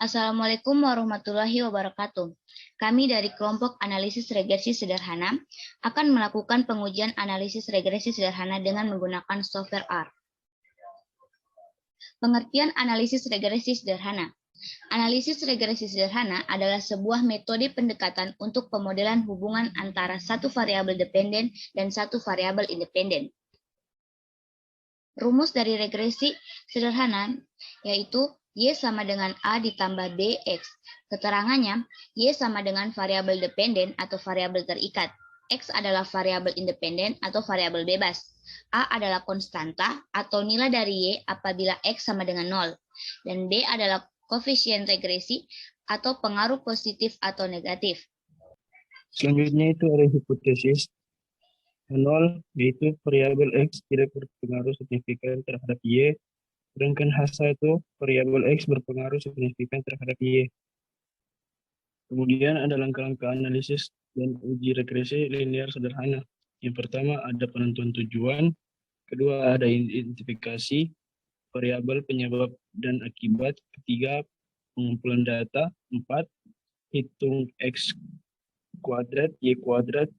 Assalamualaikum warahmatullahi wabarakatuh. Kami dari kelompok analisis regresi sederhana akan melakukan pengujian analisis regresi sederhana dengan menggunakan software R. Pengertian analisis regresi sederhana. Analisis regresi sederhana adalah sebuah metode pendekatan untuk pemodelan hubungan antara satu variabel dependen dan satu variabel independen. Rumus dari regresi sederhana yaitu Y sama dengan A ditambah BX. Keterangannya, Y sama dengan variabel dependen atau variabel terikat. X adalah variabel independen atau variabel bebas. A adalah konstanta atau nilai dari Y apabila X sama dengan 0. Dan B adalah koefisien regresi atau pengaruh positif atau negatif. Selanjutnya itu ada hipotesis. 0 yaitu variabel X tidak berpengaruh signifikan terhadap Y, sedangkan H1 variabel X berpengaruh signifikan terhadap Y. Kemudian ada langkah-langkah analisis dan uji regresi linear sederhana. Yang pertama ada penentuan tujuan, kedua ada identifikasi variabel penyebab dan akibat, ketiga pengumpulan data, 4 hitung X kuadrat, Y kuadrat,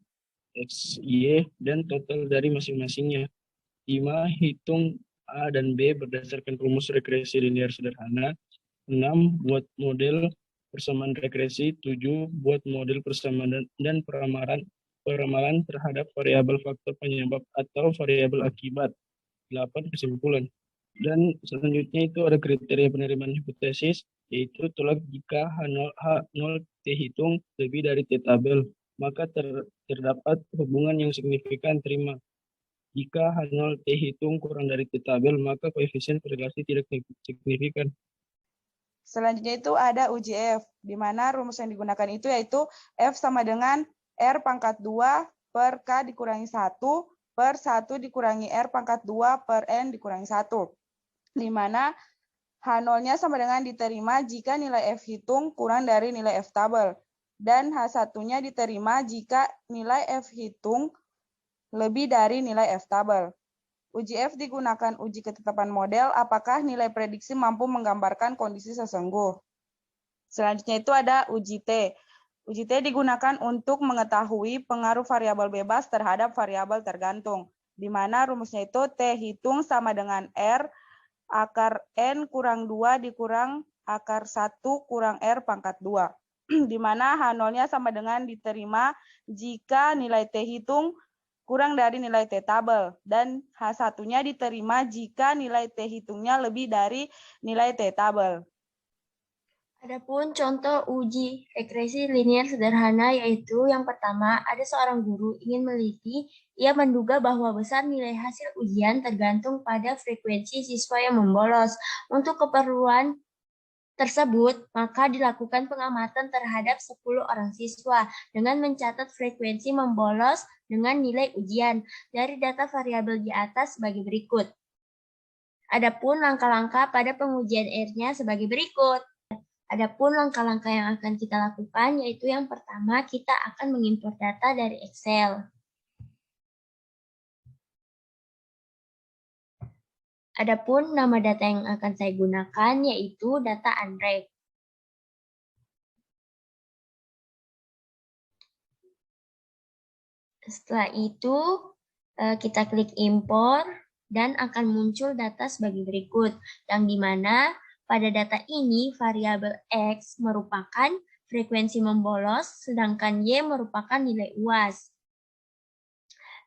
X, Y, dan total dari masing-masingnya. 5. Hitung A dan B berdasarkan rumus regresi linear sederhana. 6. Buat model persamaan regresi. 7. Buat model persamaan dan peramalan terhadap variabel faktor penyebab atau variabel akibat. 8. Kesimpulan. Dan selanjutnya itu ada kriteria penerimaan hipotesis, yaitu tolak jika H0 T hitung lebih dari T tabel, maka terdapat hubungan yang signifikan terima. Jika H0 T hitung kurang dari T tabel, maka koefisien korelasi tidak signifikan. Selanjutnya itu ada uji F, di mana rumus yang digunakan itu yaitu F sama dengan R pangkat 2 per K dikurangi 1 per 1 dikurangi R pangkat 2 per N dikurangi 1. Di mana H0-nya sama dengan diterima jika nilai F hitung kurang dari nilai F tabel. Dan H1-nya diterima jika nilai F hitung lebih dari nilai F tabel. Uji F digunakan uji ketetapan model apakah nilai prediksi mampu menggambarkan kondisi sesungguh. Selanjutnya itu ada uji T. Uji T digunakan untuk mengetahui pengaruh variabel bebas terhadap variabel tergantung, di mana rumusnya itu T hitung sama dengan R akar N kurang 2 dikurang akar 1 kurang R pangkat 2. Di mana H0-nya sama dengan diterima jika nilai T hitung kurang dari nilai T tabel, dan H1-nya diterima jika nilai T hitungnya lebih dari nilai T tabel. Adapun contoh uji regresi linear sederhana yaitu yang pertama, ada seorang guru ingin meneliti, ia menduga bahwa besar nilai hasil ujian tergantung pada frekuensi siswa yang membolos. Untuk keperluan tersebut, maka dilakukan pengamatan terhadap 10 orang siswa dengan mencatat frekuensi membolos dengan nilai ujian dari data variabel di atas sebagai berikut. Adapun langkah-langkah pada pengujian R-nya sebagai berikut. Adapun langkah-langkah yang akan kita lakukan yaitu yang pertama kita akan mengimpor data dari Excel. Adapun nama data yang akan saya gunakan yaitu data unranked. Setelah itu kita klik impor dan akan muncul data sebagai berikut, yang dimana pada data ini variabel X merupakan frekuensi membolos, sedangkan Y merupakan nilai UAS.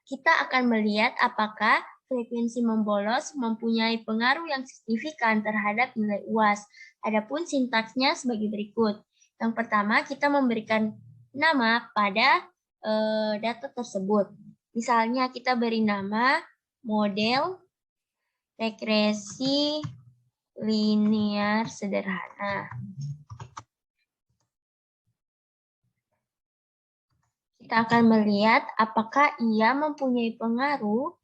Kita akan melihat apakah frekuensi membolos mempunyai pengaruh yang signifikan terhadap nilai UAS. Adapun sintaksnya sebagai berikut. Yang pertama, kita memberikan nama pada data tersebut. Misalnya kita beri nama model regresi linear sederhana. Kita akan melihat apakah ia mempunyai pengaruh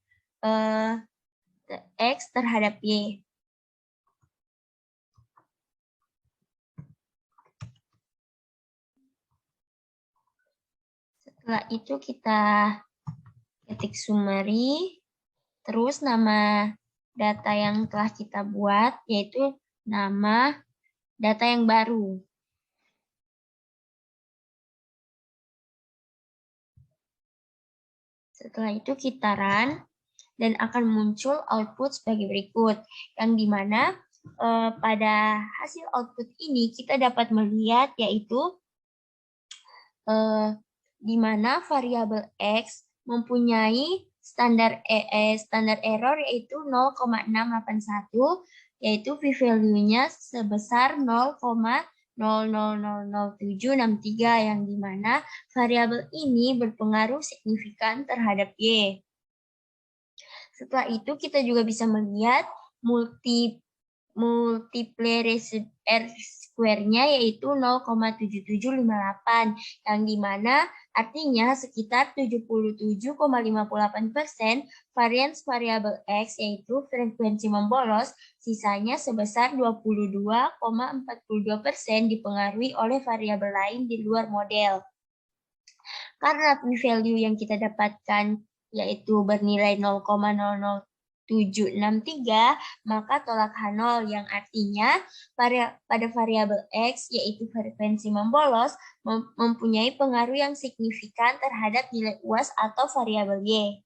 X terhadap Y. Setelah itu kita ketik summary, terus nama data yang telah kita buat yaitu nama data yang baru. Setelah itu kita run dan akan muncul output sebagai berikut, yang dimana pada hasil output ini kita dapat melihat yaitu di mana variabel X mempunyai standar error yaitu 0,681, yaitu p-value-nya sebesar 0,000763, yang dimana variabel ini berpengaruh signifikan terhadap Y. Setelah itu kita juga bisa melihat multiplier R-square-nya yaitu 0,7758, yang dimana artinya sekitar 77,58% varians variabel X yaitu frekuensi membolos, sisanya sebesar 22,42% dipengaruhi oleh variabel lain di luar model. Karena p-value yang kita dapatkan yaitu bernilai 0,00763, maka tolak H0, yang artinya pada variabel X, yaitu frekuensi membolos, mempunyai pengaruh yang signifikan terhadap nilai UAS atau variabel Y.